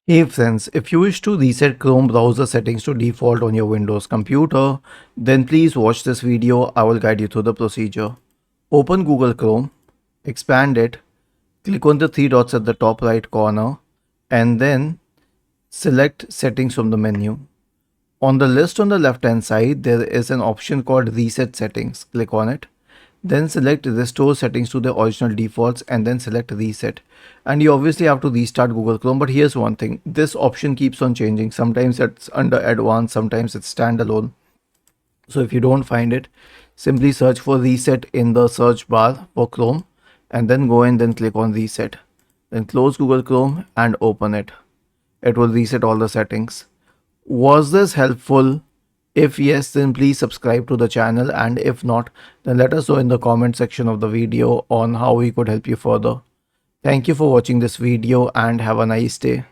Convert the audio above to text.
Hey friends, if you wish to reset Chrome browser settings to default on your Windows computer, then please watch this video. I will guide you through the procedure. Open Google Chrome, expand it, click on the three dots at the top right corner, and then select Settings from the menu. On the list on the left hand side, there is an option called Reset Settings. Click on it. Then select Restore Settings to the original defaults and then select Reset. And you obviously have to restart Google Chrome, but here's one thing. This option keeps on changing. Sometimes it's under Advanced, sometimes it's standalone. So if you don't find it, simply search for Reset in the search bar for Chrome and then go and then click on Reset. Then close Google Chrome and open it. It will reset all the settings. Was this helpful? If yes, then please subscribe to the channel, and if not, then let us know in the comment section of the video on how we could help you further. Thank you for watching this video and have a nice day.